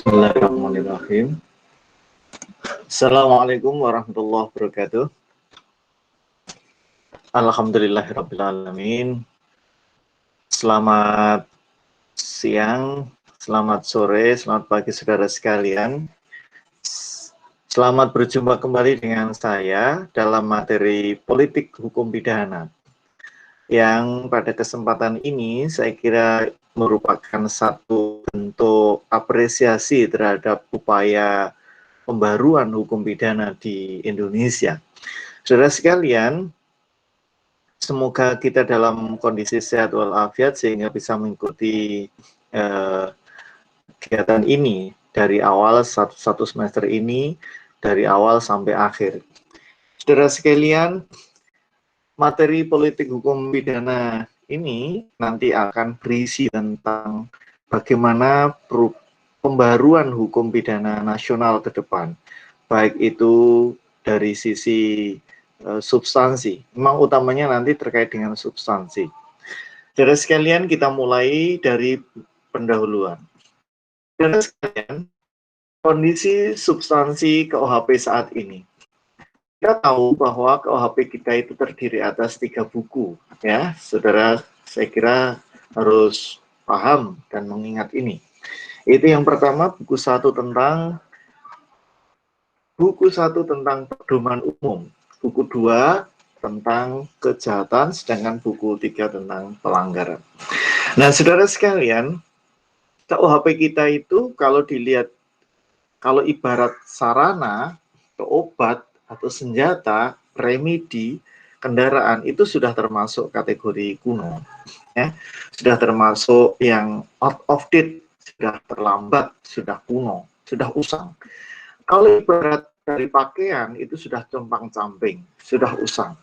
Bismillahirrahmanirrahim. Assalamualaikum warahmatullahi wabarakatuh. Alhamdulillahirrabbilalamin. Selamat siang, selamat sore, selamat pagi saudara sekalian. Selamat berjumpa kembali dengan saya dalam materi politik hukum pidana, yang pada kesempatan ini saya kira merupakan satu bentuk apresiasi terhadap upaya pembaruan hukum pidana di Indonesia. Saudara sekalian, semoga kita dalam kondisi sehat walafiat sehingga bisa mengikuti kegiatan ini dari awal satu semester ini, dari awal sampai akhir. Saudara sekalian, materi politik hukum pidana ini nanti akan berisi tentang bagaimana pembaruan hukum pidana nasional ke depan, baik itu dari sisi substansi. Memang utamanya nanti terkait dengan substansi. Saudara sekalian, kita mulai dari pendahuluan. Saudara sekalian, kondisi substansi KUHP saat ini. Kita tahu bahwa KUHP kita itu terdiri atas 3 buku, ya, saudara. Saya kira harus paham dan mengingat ini. Itu yang pertama, buku 1 tentang pedoman umum, buku 2 tentang kejahatan, sedangkan buku 3 tentang pelanggaran. Nah, saudara sekalian, KUHP kita itu kalau dilihat, kalau ibarat sarana atau obat atau senjata, remedi, kendaraan, itu sudah termasuk kategori kuno, ya, sudah termasuk yang out of date, sudah terlambat, sudah kuno, sudah usang. Kalau ibarat dari pakaian, itu sudah compang-camping, sudah usang.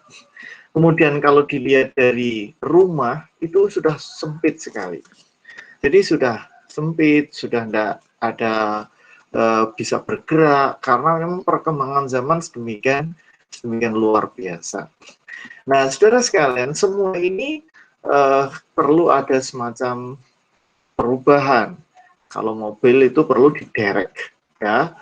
Kemudian kalau dilihat dari rumah, itu sudah sempit sekali. Jadi sudah sempit, sudah tidak ada bisa bergerak, karena memang perkembangan zaman sedemikian luar biasa. Nah, saudara sekalian, semua ini perlu ada semacam perubahan. Kalau mobil itu perlu diderek, ya,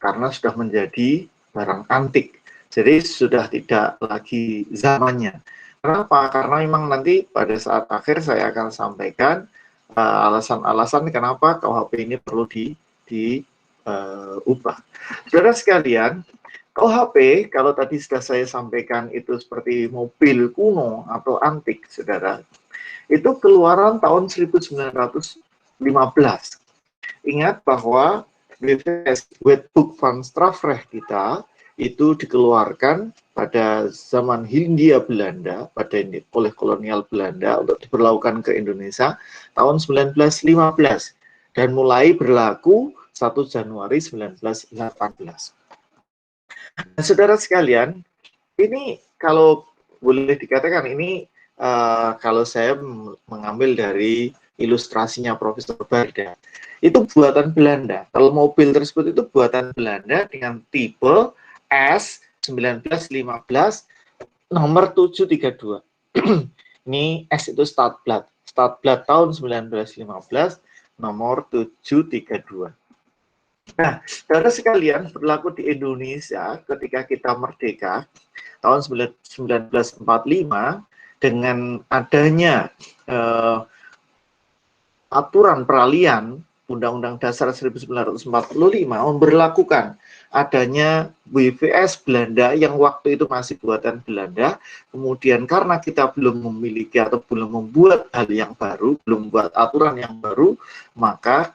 karena sudah menjadi barang antik. Jadi sudah tidak lagi zamannya. Kenapa? Karena memang nanti pada saat akhir saya akan sampaikan alasan-alasan kenapa KUHP ini perlu diubah. Saudara sekalian, KUHP kalau tadi sudah saya sampaikan itu seperti mobil kuno atau antik, saudara. Itu keluaran tahun 1915. Ingat bahwa WVS, Wetboek van Strafrecht kita itu dikeluarkan pada zaman Hindia Belanda, oleh kolonial Belanda untuk diberlakukan ke Indonesia tahun 1915 dan mulai berlaku 1 Januari 1918. Nah, saudara sekalian, ini kalau boleh dikatakan ini kalau saya mengambil dari ilustrasinya Profesor Barda, itu buatan Belanda. Kalau mobil tersebut itu buatan Belanda dengan tipe S1915 nomor 732. Ini S itu Stadblad tahun 1915 nomor 732. Nah, saudara sekalian, berlaku di Indonesia ketika kita merdeka tahun 1945 dengan adanya aturan peralihan Undang-Undang Dasar 1945 memberlakukan adanya WVS Belanda yang waktu itu masih buatan Belanda. Kemudian karena kita belum memiliki atau belum membuat hal yang baru, belum membuat aturan yang baru, maka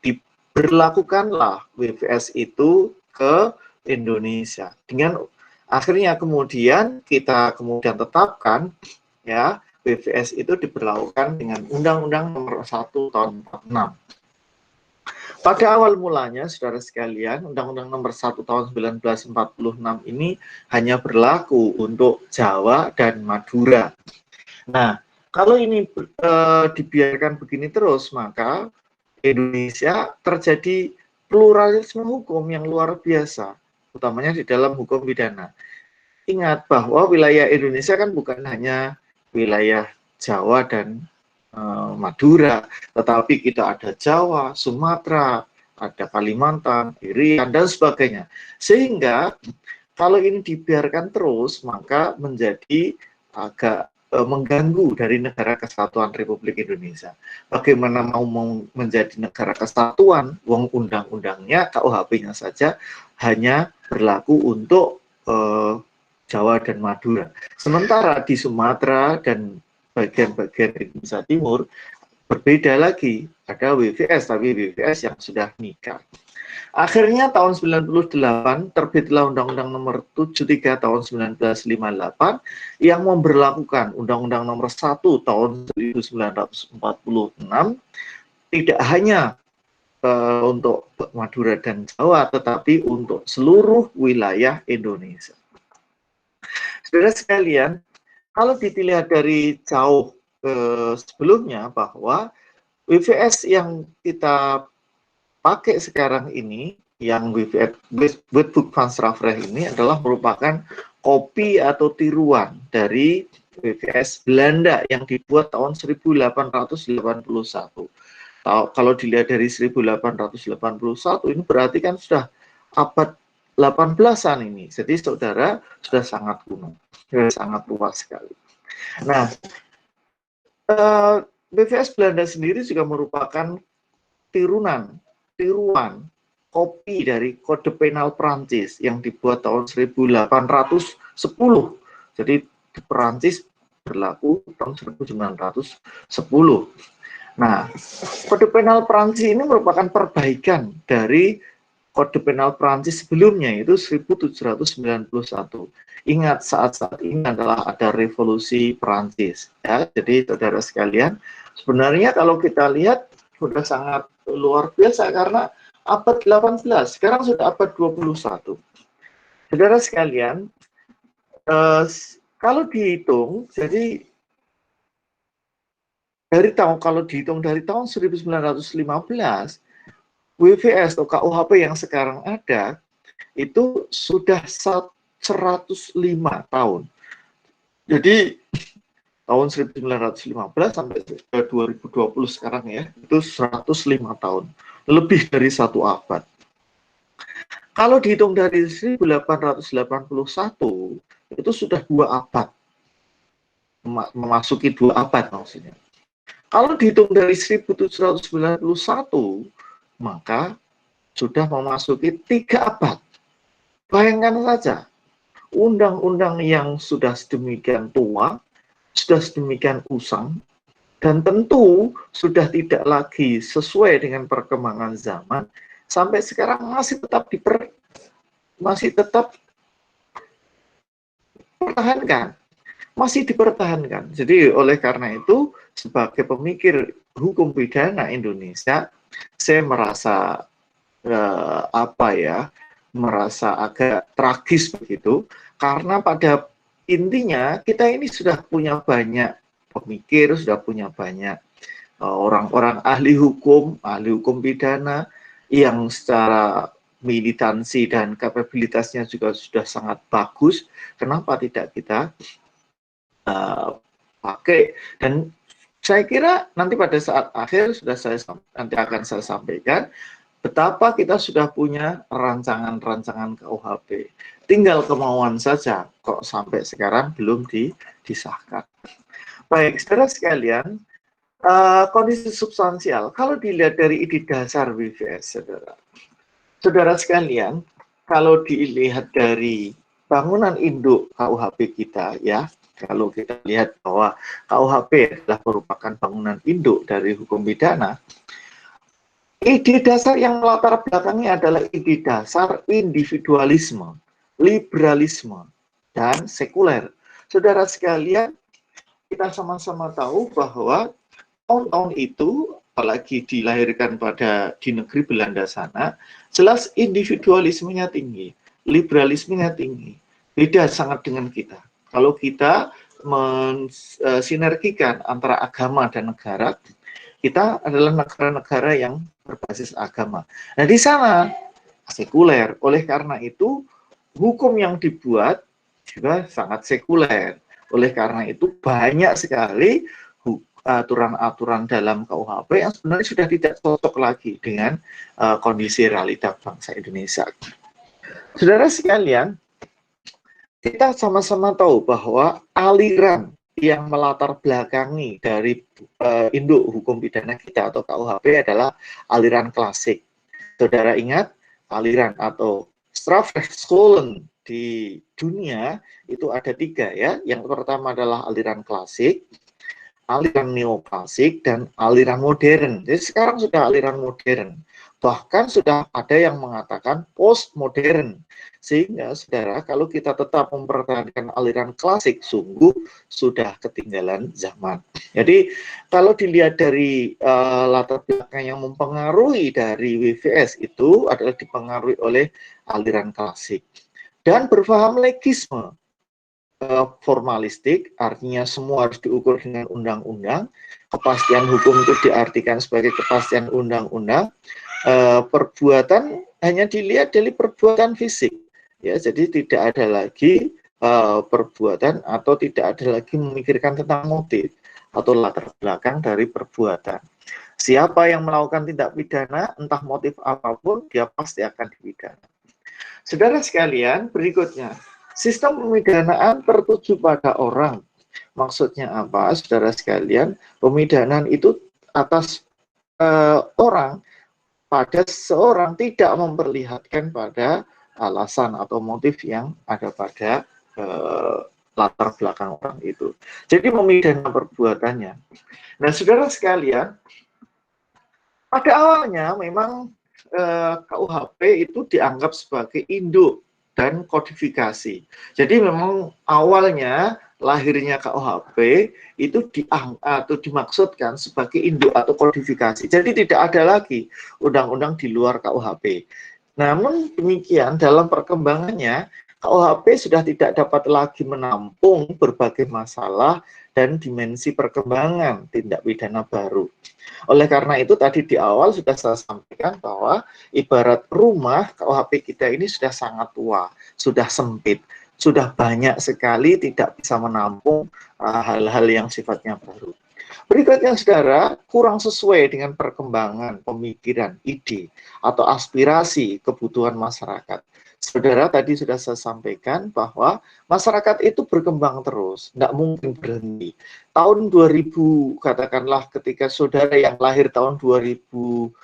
diberlakukanlah WVS itu ke Indonesia. Dengan akhirnya kemudian kita tetapkan, ya, WVS itu diberlakukan dengan Undang-Undang Nomor 1 tahun 46. Pada awal mulanya, saudara sekalian, Undang-Undang Nomor 1 tahun 1946 ini hanya berlaku untuk Jawa dan Madura. Nah, kalau ini dibiarkan begini terus, maka Indonesia terjadi pluralisme hukum yang luar biasa, utamanya di dalam hukum pidana. Ingat bahwa wilayah Indonesia kan bukan hanya wilayah Jawa dan Madura, tetapi kita ada Jawa, Sumatera, ada Kalimantan, Irian, dan sebagainya. Sehingga kalau ini dibiarkan terus, maka menjadi agak mengganggu dari negara kesatuan Republik Indonesia. Bagaimana mau menjadi negara kesatuan, wong undang-undangnya, KUHP-nya saja hanya berlaku untuk Jawa dan Madura. Sementara di Sumatera dan bagian-bagian Indonesia Timur berbeda lagi, ada WVS, tapi WVS yang sudah nikah. Akhirnya tahun 98 terbitlah Undang-Undang Nomor 73 tahun 1958 yang memberlakukan Undang-Undang Nomor 1 tahun 1946 tidak hanya untuk Madura dan Jawa, tetapi untuk seluruh wilayah Indonesia. Saudara sekalian, kalau dilihat dari jauh sebelumnya bahwa WVS yang kita pakai sekarang ini, yang Wetboek van Strafrecht ini adalah merupakan kopi atau tiruan dari WVS Belanda yang dibuat tahun 1881. Kalau dilihat dari 1881 ini berarti kan sudah abad 18-an ini. Jadi saudara sudah sangat kuno, sudah sangat luas sekali. Nah, WVS Belanda sendiri juga merupakan tiruan kopi dari Kode Penal Prancis yang dibuat tahun 1810. Jadi di Prancis berlaku tahun 1910. Nah, Kode Penal Prancis ini merupakan perbaikan dari Kode Penal Prancis sebelumnya, yaitu 1791. Ingat, saat-saat ini adalah ada revolusi Prancis. Ya, jadi saudara sekalian, sebenarnya kalau kita lihat sudah sangat luar biasa karena abad 18, sekarang sudah abad 21. Saudara sekalian, kalau dihitung, jadi kalau dihitung dari tahun 1915, WVS atau KUHP yang sekarang ada itu sudah 105 tahun. Jadi tahun 1915 sampai 2020 sekarang ya, itu 105 tahun. Lebih dari satu abad. Kalau dihitung dari 1881, itu sudah 2 abad. Memasuki 2 abad maksudnya. Kalau dihitung dari 1791, maka sudah memasuki 3 abad. Bayangkan saja, undang-undang yang sudah sedemikian tua, sudah sedemikian usang, dan tentu sudah tidak lagi sesuai dengan perkembangan zaman, sampai sekarang masih tetap dipertahankan. Jadi oleh karena itu, sebagai pemikir hukum pidana Indonesia, saya merasa merasa agak tragis begitu, karena pada intinya kita ini sudah punya banyak pemikir, sudah punya banyak orang-orang ahli hukum pidana yang secara militansi dan kapabilitasnya juga sudah sangat bagus. Kenapa tidak kita pakai? Dan saya kira nanti pada saat akhir nanti akan saya sampaikan betapa kita sudah punya rancangan-rancangan KUHP. Tinggal kemauan saja kok sampai sekarang belum disahkan. Baik, saudara sekalian, kondisi substansial, kalau dilihat dari ide dasar WVS, saudara sekalian, kalau dilihat dari bangunan induk KUHP kita, ya, kalau kita lihat bahwa KUHP adalah merupakan bangunan induk dari hukum pidana, ide dasar yang melatar belakangnya adalah ide dasar individualisme, liberalisme, dan sekuler. Saudara sekalian, kita sama-sama tahu bahwa tahun-tahun itu, apalagi dilahirkan di negeri Belanda sana, jelas individualismenya tinggi, liberalismenya tinggi. Beda sangat dengan kita. Kalau kita mensinergikan antara agama dan negara, kita adalah negara-negara yang berbasis agama. Nah, di sana sekuler. Oleh karena itu, hukum yang dibuat juga sangat sekuler. Oleh karena itu, banyak sekali aturan-aturan dalam KUHP yang sebenarnya sudah tidak cocok lagi dengan kondisi realita bangsa Indonesia. Saudara sekalian, kita sama-sama tahu bahwa aliran yang melatar belakangi dari induk hukum pidana kita atau KUHP adalah aliran klasik. Saudara ingat, aliran atau strafrechtskolen di dunia itu ada 3 ya. Yang pertama adalah aliran klasik, aliran neoklasik, dan aliran modern. Jadi sekarang sudah aliran modern. Bahkan sudah ada yang mengatakan postmodern. Sehingga saudara, kalau kita tetap mempertahankan aliran klasik, sungguh sudah ketinggalan zaman. Jadi kalau dilihat dari latar belakang yang mempengaruhi dari WVS itu adalah dipengaruhi oleh aliran klasik. Dan berfaham legisme. Formalistik, artinya semua harus diukur dengan undang-undang. Kepastian hukum itu diartikan sebagai kepastian undang-undang. Perbuatan hanya dilihat dari perbuatan fisik, ya. Jadi tidak ada lagi perbuatan atau tidak ada lagi memikirkan tentang motif atau latar belakang dari perbuatan. Siapa yang melakukan tindak pidana, entah motif apapun, dia pasti akan dipidana. Saudara sekalian, berikutnya. Sistem pemidanaan tertuju pada orang. Maksudnya apa, saudara sekalian? Pemidanaan itu atas orang pada seorang, tidak memperlihatkan pada alasan atau motif yang ada pada latar belakang orang itu. Jadi memidana perbuatannya. Nah, saudara sekalian, pada awalnya memang KUHP itu dianggap sebagai induk dan kodifikasi. Jadi memang awalnya lahirnya KUHP itu dimaksudkan sebagai induk atau kodifikasi. Jadi tidak ada lagi undang-undang di luar KUHP. Namun demikian dalam perkembangannya KUHP sudah tidak dapat lagi menampung berbagai masalah dan dimensi perkembangan tindak pidana baru. Oleh karena itu tadi di awal sudah saya sampaikan bahwa ibarat rumah KUHP kita ini sudah sangat tua, sudah sempit, sudah banyak sekali tidak bisa menampung hal-hal yang sifatnya baru. Berikutnya saudara, kurang sesuai dengan perkembangan pemikiran, ide, atau aspirasi kebutuhan masyarakat. Saudara, tadi sudah saya sampaikan bahwa masyarakat itu berkembang terus, tidak mungkin berhenti. Tahun 2000, katakanlah ketika saudara yang lahir tahun 2008,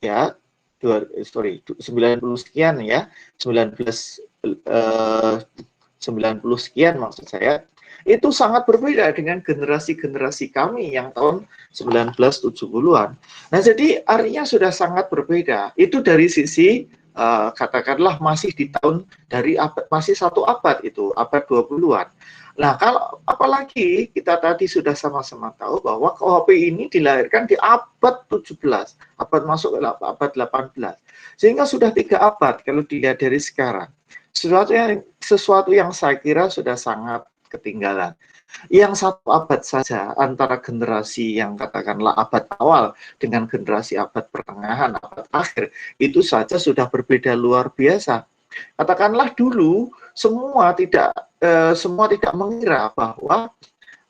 ya, 90 sekian ya, 90 sekian maksud saya, itu sangat berbeda dengan generasi-generasi kami yang tahun 1970-an. Nah, jadi artinya sudah sangat berbeda. Itu dari sisi katakanlah masih di tahun dari abad, masih 1 abad itu, abad 20-an. Nah, kalau apalagi kita tadi sudah sama-sama tahu bahwa KUHP ini dilahirkan di abad 17, abad masuk ke abad 18. Sehingga sudah 3 abad kalau dilihat dari sekarang. Sesuatu yang saya kira sudah sangat ketinggalan. Yang 1 abad saja antara generasi yang katakanlah abad awal dengan generasi abad pertengahan, abad akhir, itu saja sudah berbeda luar biasa. Katakanlah dulu semua tidak mengira bahwa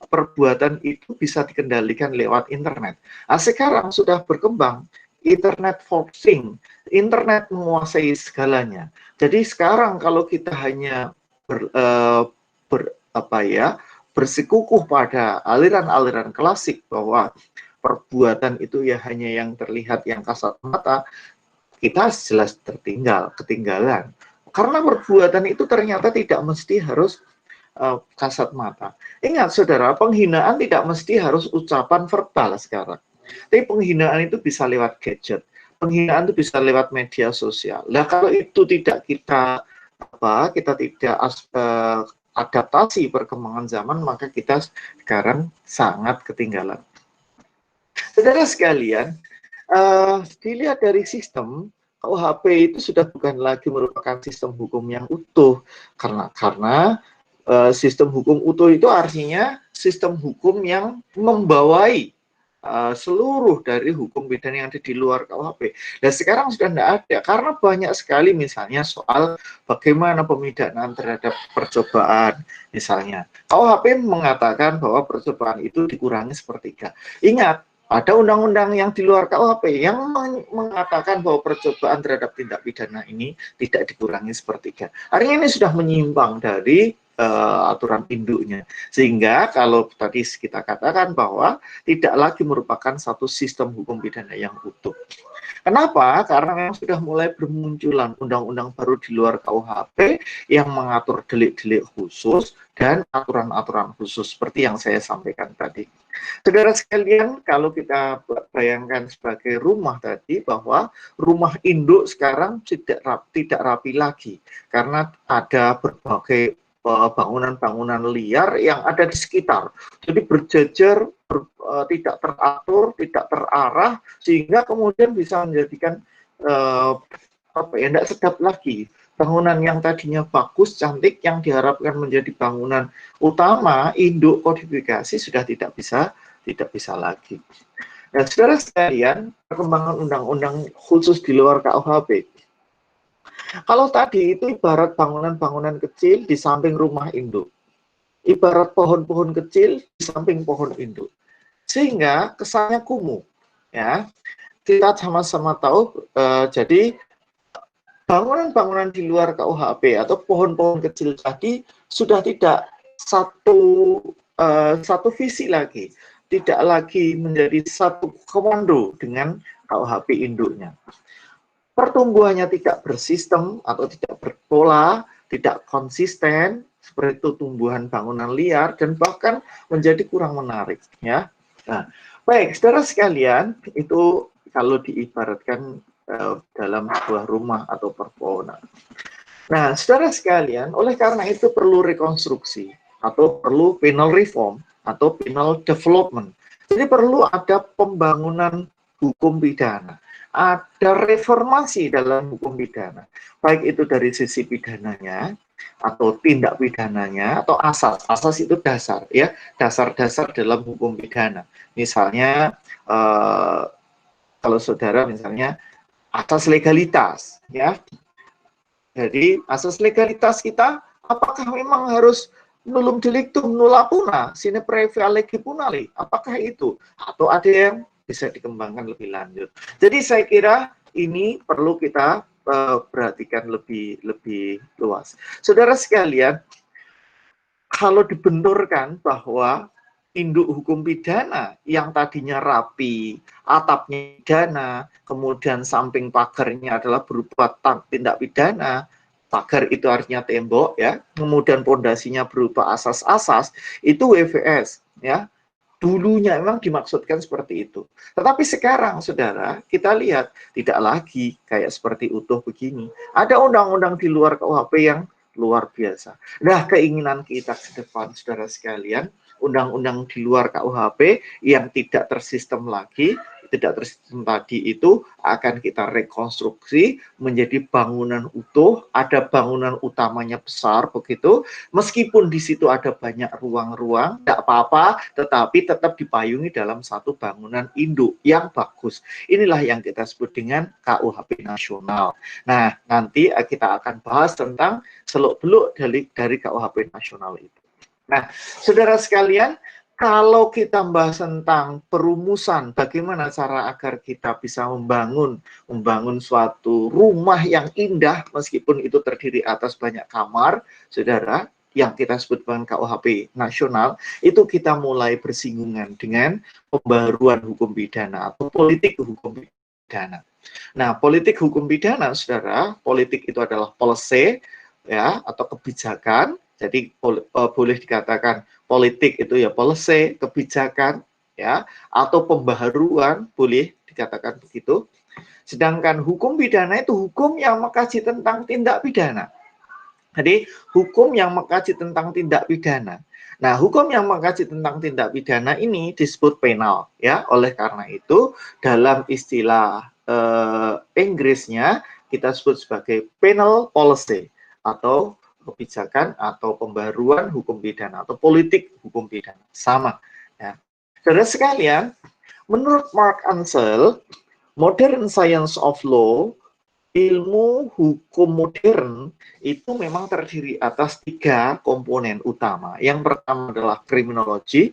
perbuatan itu bisa dikendalikan lewat internet. Nah, sekarang sudah berkembang internet for things, internet menguasai segalanya. Jadi sekarang kalau kita hanya bersikukuh pada aliran-aliran klasik bahwa perbuatan itu ya hanya yang terlihat yang kasat mata, kita jelas ketinggalan. Karena perbuatan itu ternyata tidak mesti harus kasat mata. Ingat saudara, penghinaan tidak mesti harus ucapan verbal sekarang. Tapi penghinaan itu bisa lewat gadget. Penghinaan itu bisa lewat media sosial. Nah, kalau itu tidak kita tidak adaptasi perkembangan zaman, maka kita sekarang sangat ketinggalan. Saudara sekalian, dilihat dari sistem KUHP itu sudah bukan lagi merupakan sistem hukum yang utuh, karena sistem hukum utuh itu artinya sistem hukum yang membawai seluruh dari hukum pidana yang ada di luar KUHP. Dan sekarang sudah tidak ada, karena banyak sekali misalnya soal bagaimana pemidanaan terhadap percobaan. Misalnya, KUHP mengatakan bahwa percobaan itu dikurangi sepertiga. Ingat, ada undang-undang yang di luar KUHP yang mengatakan bahwa percobaan terhadap tindak pidana ini tidak dikurangi sepertiga. Artinya ini sudah menyimpang dari aturan induknya. Sehingga kalau tadi kita katakan bahwa tidak lagi merupakan satu sistem hukum pidana yang utuh. Kenapa? Karena memang sudah mulai bermunculan undang-undang baru di luar KUHP yang mengatur delik-delik khusus dan aturan-aturan khusus seperti yang saya sampaikan tadi. Saudara sekalian, kalau kita bayangkan sebagai rumah tadi, bahwa rumah induk sekarang tidak rapi lagi karena ada berbagai bangunan-bangunan liar yang ada di sekitar. Jadi berjejer, tidak teratur, tidak terarah, sehingga kemudian bisa menjadikan tidak sedap lagi. Bangunan yang tadinya bagus, cantik, yang diharapkan menjadi bangunan utama, induk kodifikasi sudah tidak bisa lagi. Dan saudara sekalian, perkembangan undang-undang khusus di luar KUHP. Kalau tadi itu ibarat bangunan-bangunan kecil di samping rumah induk. Ibarat pohon-pohon kecil di samping pohon induk. Sehingga kesannya kumuh. Ya, kita sama-sama tahu, jadi bangunan-bangunan di luar KUHP atau pohon-pohon kecil tadi sudah tidak satu visi lagi, tidak lagi menjadi satu komando dengan KUHP induknya. Pertumbuhannya tidak bersistem atau tidak berpola, tidak konsisten, seperti itu tumbuhan bangunan liar, dan bahkan menjadi kurang menarik. Ya, nah, baik, saudara sekalian, itu kalau diibaratkan dalam sebuah rumah atau perpohonan. Nah, saudara sekalian, oleh karena itu perlu rekonstruksi atau perlu penal reform atau penal development. Jadi perlu ada pembangunan hukum pidana, ada reformasi dalam hukum pidana, baik itu dari sisi pidananya atau tindak pidananya atau asas. Asas itu dasar, ya, dasar-dasar dalam hukum pidana. Misalnya kalau saudara misalnya asas legalitas, ya. Jadi asas legalitas kita, apakah memang harus nullum delictum nulla puna, sine previa legi punali? Apakah itu? Atau ada yang bisa dikembangkan lebih lanjut? Jadi saya kira ini perlu kita perhatikan lebih luas. Saudara sekalian, kalau dibenturkan bahwa induk hukum pidana yang tadinya rapi, atapnya pidana, kemudian samping pagarnya adalah berupa tindak pidana, pagar itu artinya tembok, ya, kemudian pondasinya berupa asas-asas, itu WVS, ya. Dulunya memang dimaksudkan seperti itu. Tetapi sekarang, saudara, kita lihat tidak lagi kayak seperti utuh begini. Ada undang-undang di luar KUHP yang luar biasa. Nah, keinginan kita ke depan, saudara sekalian, undang-undang di luar KUHP yang tidak tersistem lagi, tidak tersistem tadi itu akan kita rekonstruksi menjadi bangunan utuh, ada bangunan utamanya besar begitu, meskipun di situ ada banyak ruang-ruang, tidak apa-apa, tetapi tetap dipayungi dalam satu bangunan induk yang bagus. Inilah yang kita sebut dengan KUHP nasional. Nah, nanti kita akan bahas tentang seluk-beluk dari KUHP nasional itu. Nah, saudara sekalian, kalau kita membahas tentang perumusan, bagaimana cara agar kita bisa membangun suatu rumah yang indah, meskipun itu terdiri atas banyak kamar, saudara, yang kita sebut dengan KUHP nasional, itu kita mulai bersinggungan dengan pembaruan hukum pidana atau politik hukum pidana. Nah, politik hukum pidana, saudara, politik itu adalah policy, ya, atau kebijakan. Jadi boleh dikatakan politik itu ya policy, kebijakan, ya, atau pembaharuan, boleh dikatakan begitu. Sedangkan hukum pidana itu hukum yang mengkaji tentang tindak pidana. Jadi hukum yang mengkaji tentang tindak pidana. Nah, hukum yang mengkaji tentang tindak pidana ini disebut penal, ya. Oleh karena itu dalam istilah Inggrisnya kita sebut sebagai penal policy atau kebijakan atau pembaruan hukum pidana atau politik hukum pidana, sama, ya. Saudara sekalian, Menurut Mark Ansel, modern science of law, ilmu hukum modern itu memang terdiri atas 3 komponen utama. Yang pertama adalah kriminologi,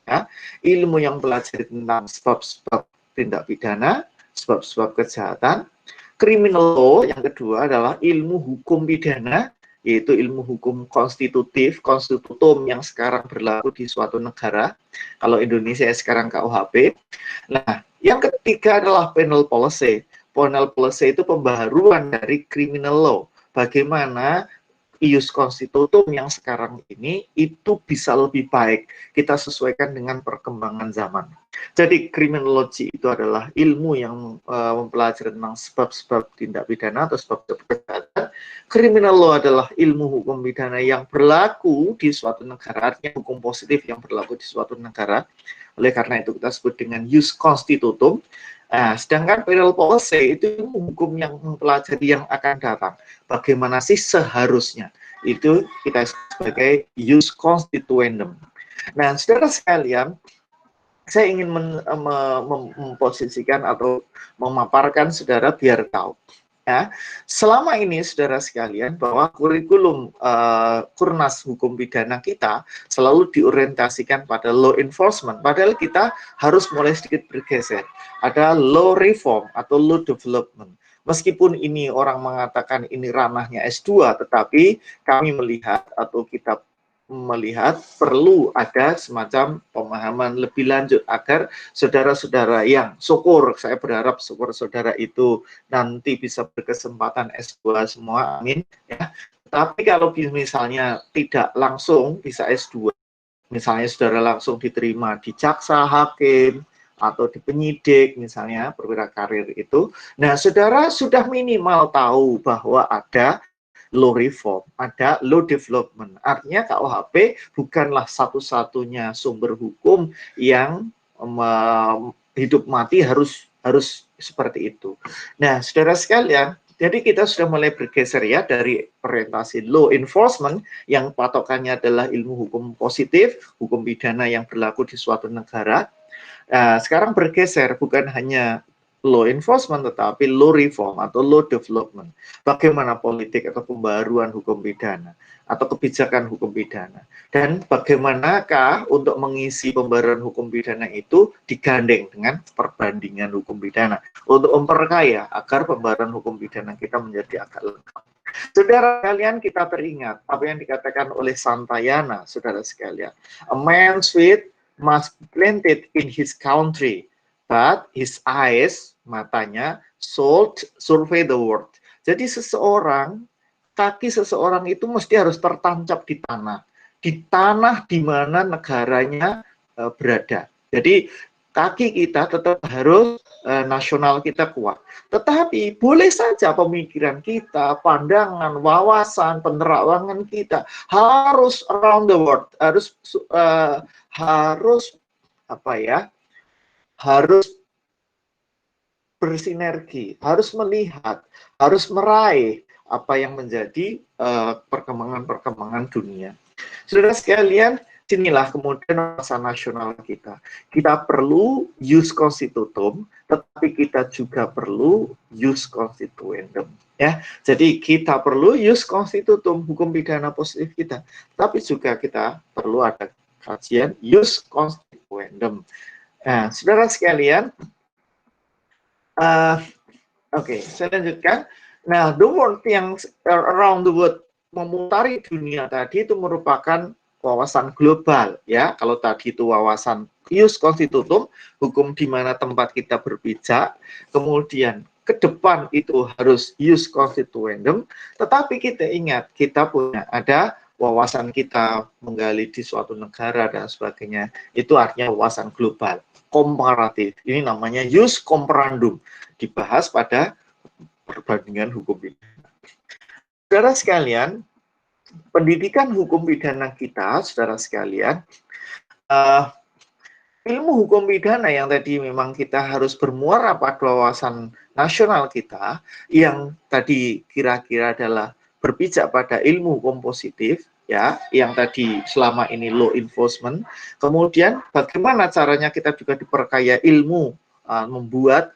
ya, ilmu yang belajar tentang sebab-sebab tindak pidana, sebab-sebab kejahatan. Criminal law yang kedua adalah ilmu hukum pidana, yaitu ilmu hukum konstitutif, konstitutum yang sekarang berlaku di suatu negara. Kalau Indonesia sekarang KUHP. Nah, yang ketiga adalah penal policy. Penal policy itu pembaharuan dari criminal law. Bagaimana ius constitutum yang sekarang ini itu bisa lebih baik kita sesuaikan dengan perkembangan zaman. Jadi kriminologi itu adalah ilmu yang mempelajari tentang sebab-sebab tindak pidana atau sebab-sebab kejahatan. Criminal law adalah ilmu hukum pidana yang berlaku di suatu negara, artinya hukum positif yang berlaku di suatu negara. Oleh karena itu kita sebut dengan ius constitutum. Nah, sedangkan penal policy itu hukum yang mempelajari yang akan datang. Bagaimana sih seharusnya? Itu kita sebagai ius constituendum. Nah, saudara sekalian, saya ingin memposisikan atau memaparkan saudara biar tahu. Ya, selama ini saudara sekalian bahwa kurikulum Kurnas Hukum Pidana kita selalu diorientasikan pada law enforcement, padahal kita harus mulai sedikit bergeser. Ada law reform atau law development. Meskipun ini orang mengatakan ini ranahnya S2, tetapi kami melihat atau kita melihat perlu ada semacam pemahaman lebih lanjut agar saudara-saudara yang saya berharap saudara itu nanti bisa berkesempatan S2 semua, amin ya. Tapi kalau misalnya tidak langsung bisa S2, misalnya saudara langsung diterima di jaksa, hakim, atau di penyidik misalnya perwira karir itu, nah saudara sudah minimal tahu bahwa ada law reform, ada law development. Artinya KUHP bukanlah satu-satunya sumber hukum yang hidup mati harus seperti itu. Nah, saudara sekalian, jadi kita sudah mulai bergeser ya dari orientasi law enforcement yang patokannya adalah ilmu hukum positif, hukum pidana yang berlaku di suatu negara. Nah, sekarang bergeser bukan hanya law enforcement tetapi law reform atau law development. Bagaimana politik atau pembaruan hukum pidana atau kebijakan hukum pidana, dan bagaimanakah untuk mengisi pembaruan hukum pidana itu digandeng dengan perbandingan hukum pidana untuk memperkaya agar pembaruan hukum pidana kita menjadi agak lengkap. Saudara sekalian, kita teringat apa yang dikatakan oleh Santayana, saudara sekalian. A man's feet must be planted in his country, but his eyes, matanya, survey the world. Jadi kaki seseorang itu mesti harus tertancap di tanah di mana negaranya berada. Jadi kaki kita tetap harus nasional kita kuat. Tetapi boleh saja pemikiran kita, pandangan, wawasan, penerawangan kita harus around the world, harus bersinergi, harus melihat, harus meraih apa yang menjadi perkembangan-perkembangan dunia. Saudara sekalian, sinilah kemudian wawasan nasional kita. Kita perlu ius constitutum, tetapi kita juga perlu ius constituendum. Ya, jadi kita perlu ius constitutum, hukum pidana positif kita, tapi juga kita perlu ada kajian ius constituendum. Nah, saudara sekalian, oke, saya lanjutkan. Nah, the world yang around the world memutari dunia tadi itu merupakan wawasan global, ya. Kalau tadi itu wawasan ius constitutum, hukum di mana tempat kita berpijak, kemudian ke depan itu harus ius constituendum, tetapi kita ingat, kita punya ada wawasan kita menggali di suatu negara dan sebagainya, itu artinya wawasan global, komparatif. Ini namanya ius comparandum, dibahas pada perbandingan hukum pidana. Saudara sekalian, pendidikan hukum pidana kita, saudara sekalian, ilmu hukum pidana yang tadi memang kita harus bermuara pada wawasan nasional kita, yang tadi kira-kira adalah berpijak pada ilmu hukum positif, ya, yang tadi selama ini law enforcement. Kemudian bagaimana caranya kita juga diperkaya ilmu,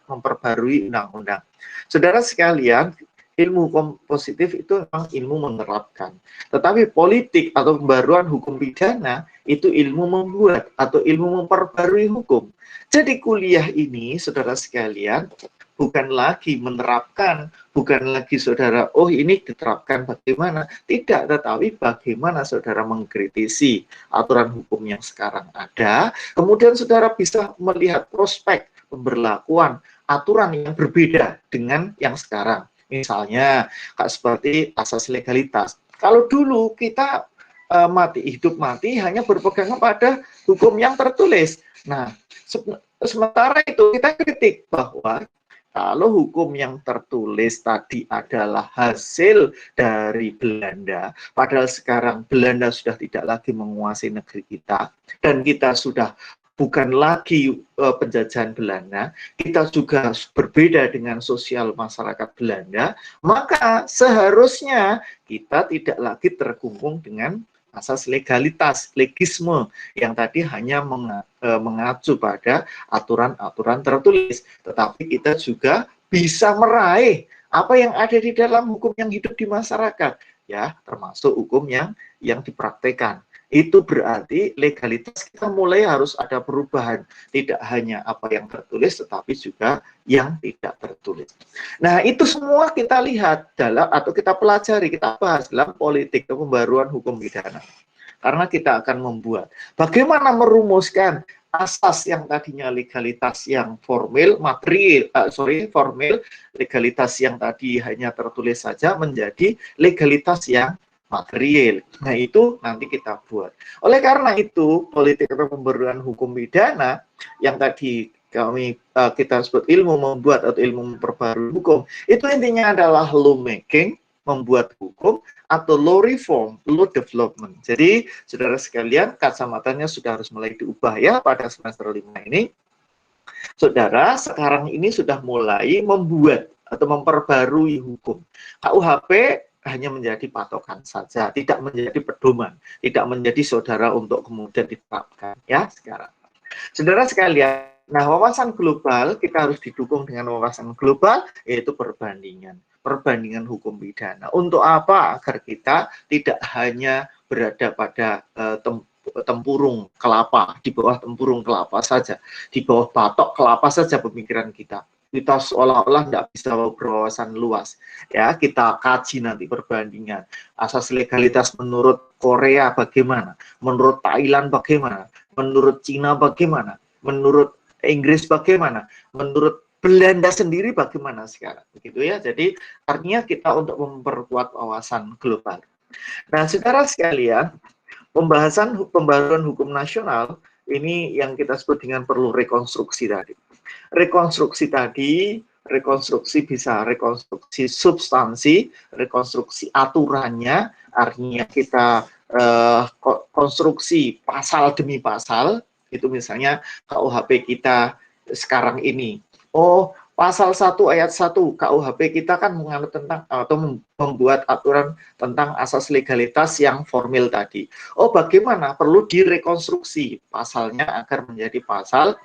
memperbarui undang-undang. Saudara sekalian, ilmu positif itu memang ilmu menerapkan. Tetapi politik atau pembaruan hukum pidana itu ilmu membuat atau ilmu memperbarui hukum. Jadi kuliah ini, saudara sekalian, bukan lagi menerapkan, bukan lagi saudara, oh ini diterapkan bagaimana. Tidak, tetapi bagaimana saudara mengkritisi aturan hukum yang sekarang ada, kemudian saudara bisa melihat prospek pemberlakuan aturan yang berbeda dengan yang sekarang. Misalnya, seperti asas legalitas. Kalau dulu kita hidup mati hanya berpegang pada hukum yang tertulis. Nah, sementara itu kita kritik bahwa kalau hukum yang tertulis tadi adalah hasil dari Belanda, padahal sekarang Belanda sudah tidak lagi menguasai negeri kita, dan kita sudah bukan lagi penjajahan Belanda, kita juga berbeda dengan sosial masyarakat Belanda, maka seharusnya kita tidak lagi terkungkung dengan asas legalitas, legisme yang tadi hanya mengacu pada aturan-aturan tertulis, tetapi kita juga bisa meraih apa yang ada di dalam hukum yang hidup di masyarakat, ya, termasuk hukum yang dipraktekkan. Itu berarti legalitas kita mulai harus ada perubahan, tidak hanya apa yang tertulis tetapi juga yang tidak tertulis. Nah, itu semua kita lihat dalam atau kita pelajari, kita bahas dalam politik pembaruan hukum pidana. Karena kita akan membuat bagaimana merumuskan asas yang tadinya legalitas yang formal, formal, legalitas yang tadi hanya tertulis saja menjadi legalitas yang material. Nah, itu nanti kita buat. Oleh karena itu, politik atau pembaruan hukum pidana yang tadi kita sebut ilmu membuat atau ilmu memperbarui hukum, itu intinya adalah law making, membuat hukum, atau law reform, law development. Jadi, saudara sekalian, kacamatanya sudah harus mulai diubah ya pada semester 5 ini. Saudara, sekarang ini sudah mulai membuat atau memperbarui hukum. KUHP hanya menjadi patokan saja, tidak menjadi pedoman, tidak menjadi saudara untuk kemudian diterapkan ya sekarang. Saudara sekalian, nah wawasan global kita harus didukung dengan wawasan global, yaitu perbandingan hukum pidana. Untuk apa? Agar kita tidak hanya berada pada tempurung kelapa, di bawah tempurung kelapa saja, di bawah patok kelapa saja pemikiran kita. Kita seolah-olah tidak bisa berwawasan luas. Ya, kita kaji nanti perbandingan. Asas legalitas menurut Korea bagaimana? Menurut Thailand bagaimana? Menurut Cina bagaimana? Menurut Inggris bagaimana? Menurut Belanda sendiri bagaimana sekarang? Begitu ya. Jadi artinya kita untuk memperkuat wawasan global. Nah, saudara sekalian, pembaruan hukum nasional ini yang kita sebut dengan perlu rekonstruksi tadi. Rekonstruksi bisa rekonstruksi substansi, rekonstruksi aturannya, artinya kita konstruksi pasal demi pasal, itu misalnya KUHP kita sekarang ini. Oh, pasal 1 ayat 1 KUHP kita kan menganut tentang atau membuat aturan tentang asas legalitas yang formal tadi. Oh, bagaimana? Perlu direkonstruksi pasalnya agar menjadi pasal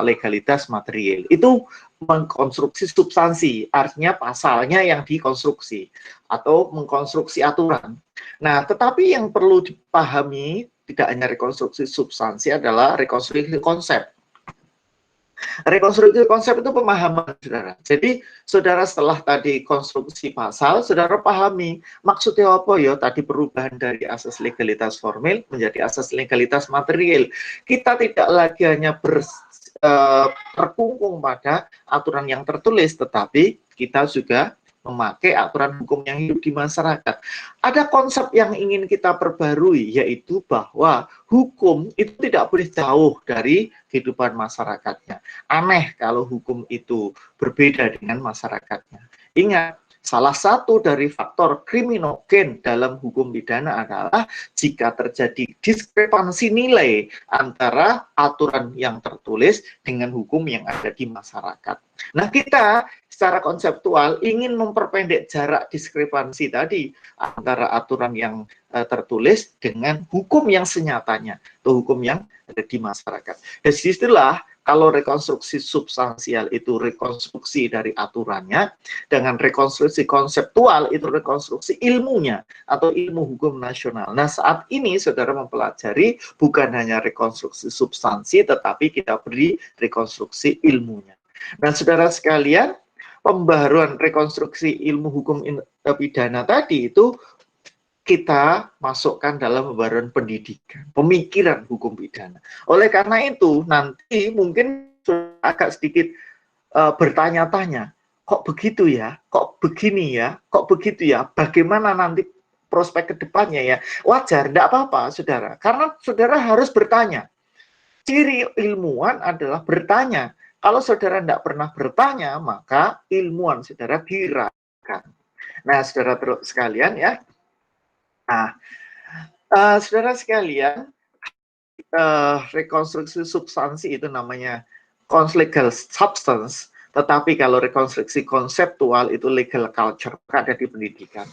legalitas material. Itu mengkonstruksi substansi, artinya pasalnya yang dikonstruksi atau mengkonstruksi aturan. Nah, tetapi yang perlu dipahami tidak hanya rekonstruksi substansi adalah rekonstruksi konsep. Rekonstruksi konsep itu pemahaman, saudara. Jadi, saudara setelah tadi konstruksi pasal, saudara pahami maksudnya apa ya tadi perubahan dari asas legalitas formal menjadi asas legalitas material. Kita tidak lagi hanya terkungkung pada aturan yang tertulis, tetapi kita juga memakai aturan hukum yang hidup di masyarakat. Ada konsep yang ingin kita perbarui, yaitu bahwa hukum itu tidak boleh jauh dari kehidupan masyarakatnya. Aneh kalau hukum itu berbeda dengan masyarakatnya. Ingat, salah satu dari faktor kriminogen dalam hukum pidana adalah jika terjadi diskrepansi nilai antara aturan yang tertulis dengan hukum yang ada di masyarakat. Nah, kita secara konseptual ingin memperpendek jarak diskrepansi tadi antara aturan yang tertulis dengan hukum yang senyatanya atau hukum yang ada di masyarakat. Dan disitulah kalau rekonstruksi substansial itu rekonstruksi dari aturannya, dengan rekonstruksi konseptual itu rekonstruksi ilmunya atau ilmu hukum nasional. Nah, saat ini saudara mempelajari bukan hanya rekonstruksi substansi, tetapi kita beri rekonstruksi ilmunya. Nah, saudara sekalian, pembaharuan rekonstruksi ilmu hukum pidana tadi itu kita masukkan dalam pembaharuan pendidikan, pemikiran hukum pidana. Oleh karena itu, nanti mungkin agak sedikit bertanya-tanya, kok begitu ya, kok begini ya, kok begitu ya, bagaimana nanti prospek kedepannya ya. Wajar, tidak apa-apa, saudara, karena saudara harus bertanya. Ciri ilmuwan adalah bertanya. Kalau saudara tidak pernah bertanya, maka ilmuwan saudara diragukan. Nah, saudara sekalian ya, nah, saudara sekalian, rekonstruksi substansi itu namanya legal substance, tetapi kalau rekonstruksi konseptual itu legal culture, ada di pendidikan.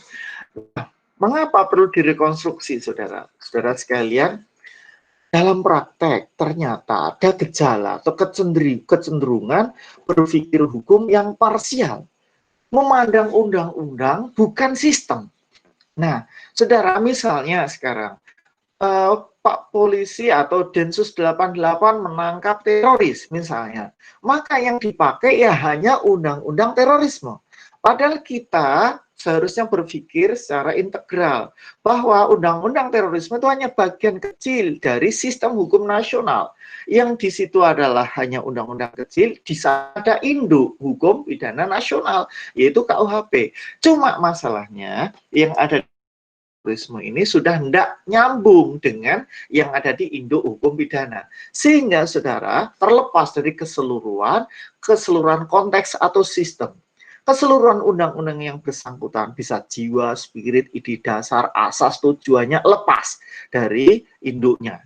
Mengapa perlu direkonstruksi, saudara? Saudara sekalian, dalam praktek ternyata ada gejala atau kecenderungan berpikir hukum yang parsial, memandang undang-undang bukan sistem. Nah, saudara, misalnya sekarang Pak polisi atau Densus 88 menangkap teroris misalnya, maka yang dipakai ya hanya undang-undang terorisme. Padahal kita seharusnya berpikir secara integral bahwa undang-undang terorisme itu hanya bagian kecil dari sistem hukum nasional. Yang di situ adalah hanya undang-undang kecil, di sana ada induk hukum pidana nasional, yaitu KUHP. Cuma masalahnya yang ada terorisme ini sudah tidak nyambung dengan yang ada di induk hukum pidana. Sehingga saudara terlepas dari keseluruhan konteks atau sistem. Keseluruhan undang-undang yang bersangkutan bisa jiwa, spirit, ide dasar, asas, tujuannya lepas dari induknya.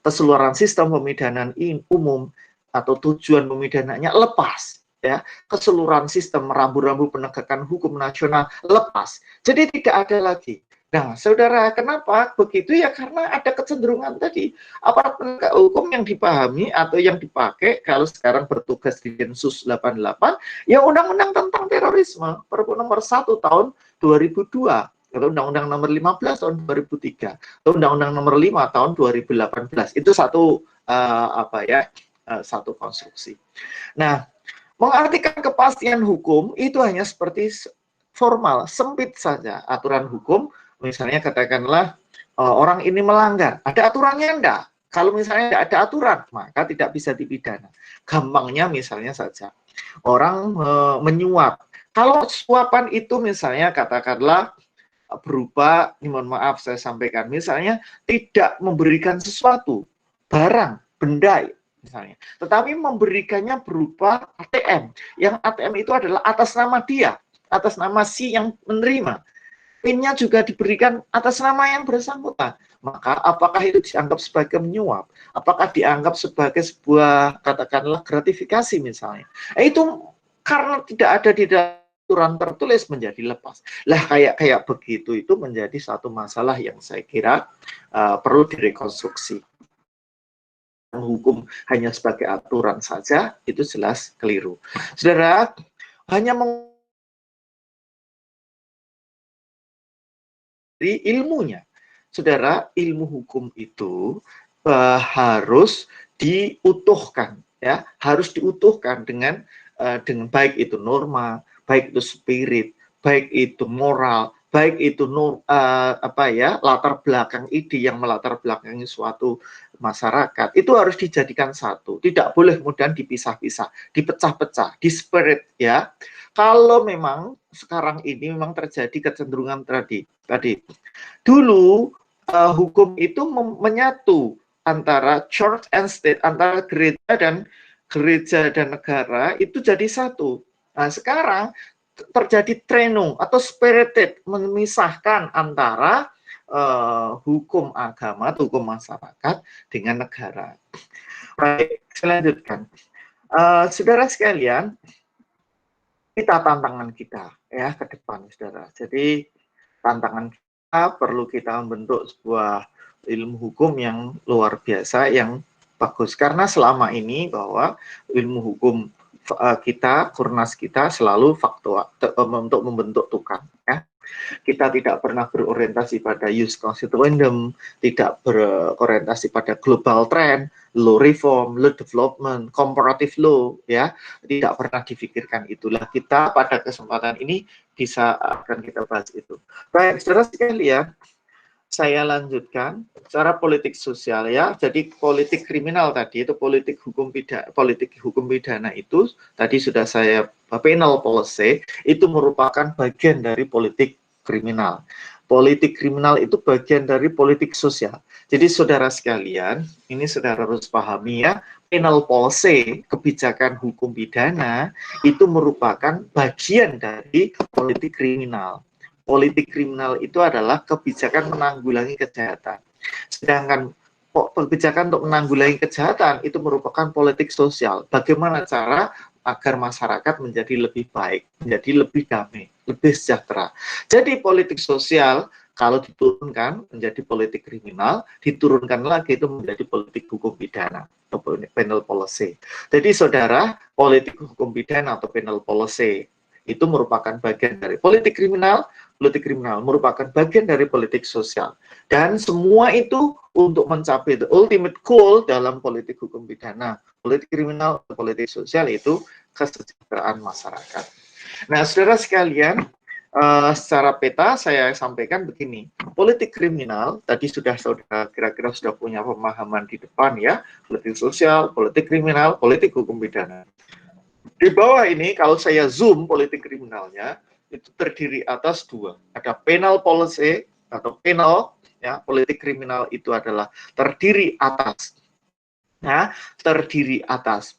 Keseluruhan sistem pemidanaan umum atau tujuan pemidananya lepas. Ya, keseluruhan sistem rambu-rambu penegakan hukum nasional lepas. Jadi tidak ada lagi. Nah, saudara, kenapa begitu ya? Karena ada kecenderungan tadi. Aparat penegak hukum yang dipahami atau yang dipakai kalau sekarang bertugas di Densus 88, ya undang-undang tentang terorisme, Perpu nomor 1 tahun 2002, atau undang-undang nomor 15 tahun 2003, atau undang-undang nomor 5 tahun 2018. Itu satu satu konstruksi. Nah, mengartikan kepastian hukum itu hanya seperti formal, sempit saja aturan hukum. Misalnya katakanlah orang ini melanggar, ada aturannya enggak? Kalau misalnya tidak ada aturan, maka tidak bisa dipidana. Gampangnya misalnya saja, orang menyuap. Kalau suapan itu misalnya katakanlah berupa, mohon maaf saya sampaikan, misalnya tidak memberikan sesuatu, barang, benda misalnya, tetapi memberikannya berupa ATM. Yang ATM itu adalah atas nama dia, atas nama si yang menerima. PIN-nya juga diberikan atas nama yang bersangkutan. Maka apakah itu dianggap sebagai menyuap? Apakah dianggap sebagai sebuah katakanlah gratifikasi misalnya? Itu karena tidak ada di dalam aturan tertulis menjadi lepas. Lah kayak begitu itu menjadi satu masalah yang saya kira perlu direkonstruksi. Hukum hanya sebagai aturan saja itu jelas keliru. Saudara, hanya ilmunya. Saudara, ilmu hukum itu harus diutuhkan, ya, harus diutuhkan dengan baik itu norma, baik itu spirit, baik itu moral, baik itu latar belakang ide yang melatar belakangi suatu masyarakat. Itu harus dijadikan satu, tidak boleh kemudian dipisah-pisah, dipecah-pecah, disparate, ya. Kalau memang sekarang ini memang terjadi kecenderungan tadi. Dulu hukum itu menyatu antara church and state, antara gereja dan negara itu jadi satu. Nah, sekarang terjadi trenung atau spirited, memisahkan antara hukum agama atau hukum masyarakat dengan negara. Baik, selanjutnya. Saudara sekalian, kita tantangan kita ya ke depan, saudara. Jadi tantangan perlu kita membentuk sebuah ilmu hukum yang luar biasa, yang bagus. Karena selama ini bahwa ilmu hukum kita, Kurnas kita selalu faktual untuk membentuk tukang. Ya. Kita tidak pernah berorientasi pada jus constituendum, tidak berorientasi pada global trend, law reform, law development, comparative law, ya, tidak pernah difikirkan itulah. Kita pada kesempatan ini bisa akan kita bahas itu. Baik, saudara sekalian, saya lanjutkan secara politik sosial ya. Jadi politik kriminal tadi itu politik hukum pidana itu tadi sudah saya penal policy itu merupakan bagian dari politik kriminal. Politik kriminal itu bagian dari politik sosial. Jadi saudara sekalian, ini saudara harus pahami ya, penal policy, kebijakan hukum pidana itu merupakan bagian dari politik kriminal. Politik kriminal itu adalah kebijakan menanggulangi kejahatan. Sedangkan kebijakan untuk menanggulangi kejahatan itu merupakan politik sosial. Bagaimana cara agar masyarakat menjadi lebih baik, menjadi lebih damai, lebih sejahtera. Jadi politik sosial kalau diturunkan menjadi politik kriminal, diturunkan lagi itu menjadi politik hukum pidana atau penal policy. Jadi saudara, politik hukum pidana atau penal policy itu merupakan bagian dari politik kriminal. Politik kriminal merupakan bagian dari politik sosial. Dan semua itu untuk mencapai the ultimate goal dalam politik hukum pidana, politik kriminal, politik sosial itu kesejahteraan masyarakat. Nah, saudara sekalian, secara peta saya sampaikan begini. Politik kriminal, tadi sudah saudara kira-kira sudah punya pemahaman di depan ya, politik sosial, politik kriminal, politik hukum pidana. Di bawah ini, kalau saya zoom politik kriminalnya, itu terdiri atas dua. Ada penal policy atau penal, ya, politik kriminal itu adalah terdiri atas, ya, terdiri atas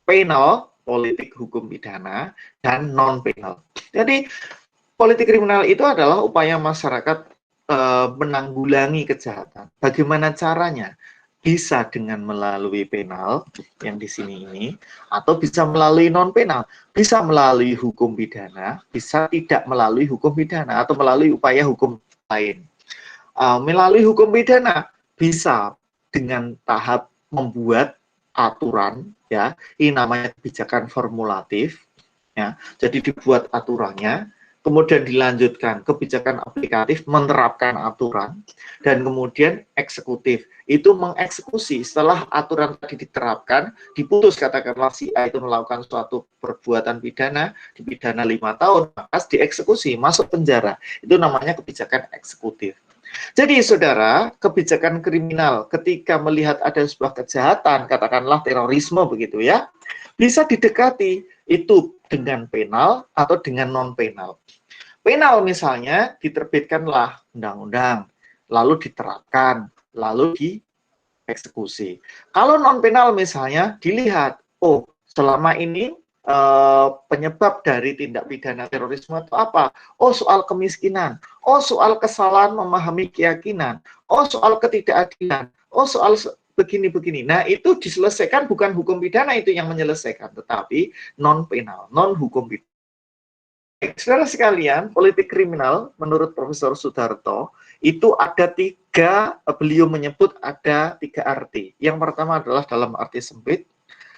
penal, politik hukum pidana, dan non-penal. Jadi, politik kriminal itu adalah upaya masyarakat menanggulangi kejahatan. Bagaimana caranya? Bisa dengan melalui penal yang di sini ini, atau bisa melalui non penal, bisa melalui hukum pidana, bisa tidak melalui hukum pidana, atau melalui upaya hukum lain. Melalui hukum pidana bisa dengan tahap membuat aturan, ya, ini namanya kebijakan formulatif, ya, jadi dibuat aturannya. Kemudian dilanjutkan kebijakan aplikatif, menerapkan aturan, dan kemudian eksekutif, itu mengeksekusi setelah aturan tadi diterapkan, diputus katakanlah si A itu melakukan suatu perbuatan pidana, dipidana 5 tahun, maka dieksekusi, masuk penjara, itu namanya kebijakan eksekutif. Jadi saudara, kebijakan kriminal ketika melihat ada sebuah kejahatan, katakanlah terorisme begitu ya, bisa didekati itu dengan penal atau dengan non-penal. Penal misalnya diterbitkanlah undang-undang, lalu diterapkan, lalu dieksekusi. Kalau non-penal misalnya dilihat, oh selama ini penyebab dari tindak pidana terorisme itu apa? Oh soal kemiskinan, oh soal kesalahan memahami keyakinan, oh soal ketidakadilan, oh soal begini-begini. Nah, itu diselesaikan bukan hukum pidana itu yang menyelesaikan, tetapi non-penal, non-hukum pidana. Saudara sekalian, politik kriminal menurut Profesor Sudarto itu ada tiga, beliau menyebut ada tiga arti. Yang pertama adalah dalam arti sempit,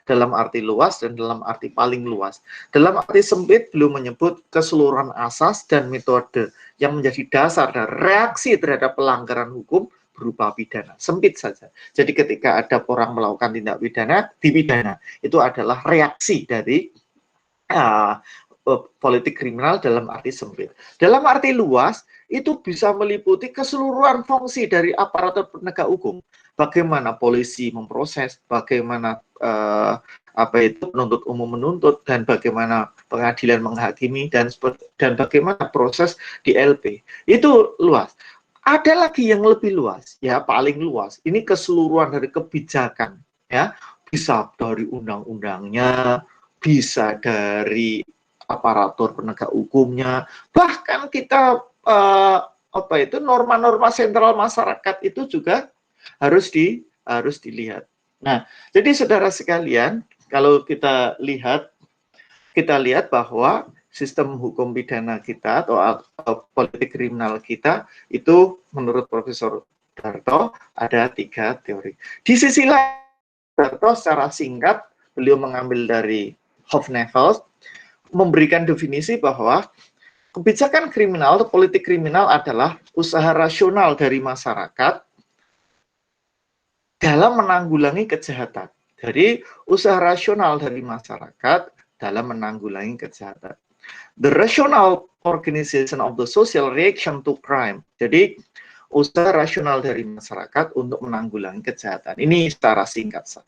dalam arti luas, dan dalam arti paling luas. Dalam arti sempit, beliau menyebut keseluruhan asas dan metode yang menjadi dasar dan reaksi terhadap pelanggaran hukum berupa pidana. Sempit saja. Jadi ketika ada orang melakukan tindak pidana, dipidana. Itu adalah reaksi dari politik kriminal dalam arti sempit. Dalam arti luas, itu bisa meliputi keseluruhan fungsi dari aparatur penegak hukum. Bagaimana polisi memproses, bagaimana penuntut umum menuntut, dan bagaimana pengadilan menghakimi, dan bagaimana proses di LP. Itu luas. Ada lagi yang lebih luas, ya paling luas. Ini keseluruhan dari kebijakan, ya bisa dari undang-undangnya, bisa dari aparatur penegak hukumnya, bahkan kita norma-norma sentral masyarakat itu juga harus dilihat. Nah, jadi saudara sekalian, kalau kita lihat bahwa sistem hukum pidana kita atau politik kriminal kita itu menurut Profesor Darto ada 3 teori. Di sisi lain, Darto secara singkat beliau mengambil dari Hofnaefels memberikan definisi bahwa kebijakan kriminal atau politik kriminal adalah usaha rasional dari masyarakat dalam menanggulangi kejahatan. Jadi usaha rasional dari masyarakat dalam menanggulangi kejahatan. The rational organization of the social reaction to crime. Jadi usaha rasional dari masyarakat untuk menanggulangi kejahatan. Ini secara singkat saja.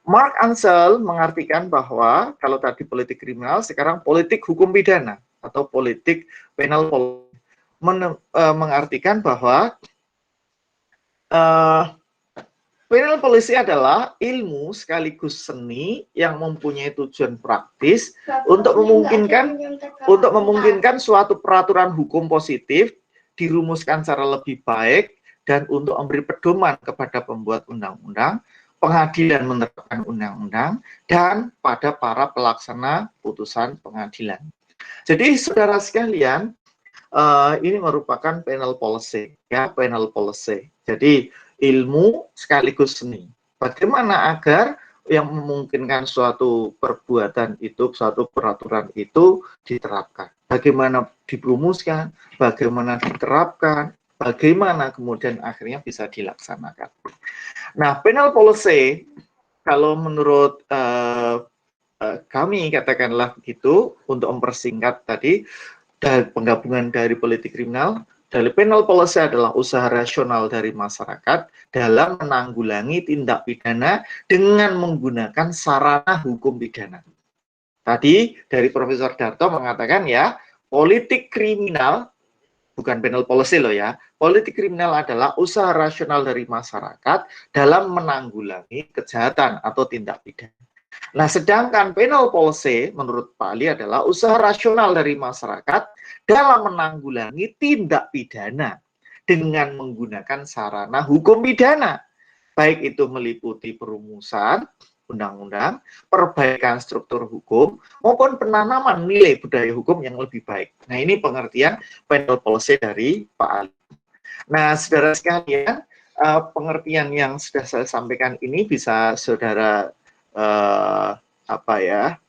Mark Ansel mengartikan bahwa kalau tadi politik kriminal, sekarang politik hukum pidana atau politik penal policy mengartikan bahwa penal policy adalah ilmu sekaligus seni yang mempunyai tujuan praktis untuk memungkinkan suatu peraturan hukum positif dirumuskan secara lebih baik dan untuk memberi pedoman kepada pembuat undang-undang, pengadilan menerapkan undang-undang, dan pada para pelaksana putusan pengadilan. Jadi saudara sekalian, ini merupakan penal policy, ya, penal policy. Jadi ilmu sekaligus seni. Bagaimana agar yang memungkinkan suatu perbuatan itu, suatu peraturan itu diterapkan. Bagaimana dirumuskan, bagaimana diterapkan, bagaimana kemudian akhirnya bisa dilaksanakan. Nah, penal policy, kalau menurut kami katakanlah begitu, untuk mempersingkat tadi, dari penggabungan dari politik kriminal, dari penal policy adalah usaha rasional dari masyarakat dalam menanggulangi tindak pidana dengan menggunakan sarana hukum pidana. Tadi dari Profesor Darto mengatakan ya, politik kriminal, bukan penal policy loh ya, politik kriminal adalah usaha rasional dari masyarakat dalam menanggulangi kejahatan atau tindak pidana. Nah, sedangkan penal policy menurut Pak Ali adalah usaha rasional dari masyarakat dalam menanggulangi tindak pidana dengan menggunakan sarana hukum pidana. Baik itu meliputi perumusan undang-undang, perbaikan struktur hukum, maupun penanaman nilai budaya hukum yang lebih baik. Nah, ini pengertian penal policy dari Pak Ali. Nah, saudara sekalian, pengertian yang sudah saya sampaikan ini bisa saudara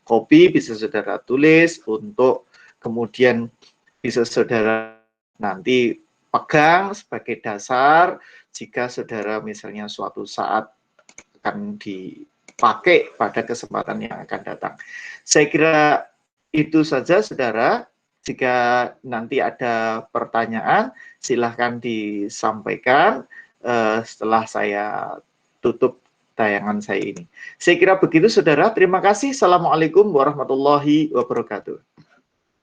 copy, bisa saudara tulis untuk kemudian bisa saudara nanti pegang sebagai dasar jika saudara misalnya suatu saat akan dipakai pada kesempatan yang akan datang. Saya kira itu saja saudara. Jika nanti ada pertanyaan silahkan disampaikan setelah saya tutup tayangan saya ini. Saya kira begitu saudara. Terima kasih. Assalamualaikum warahmatullahi wabarakatuh.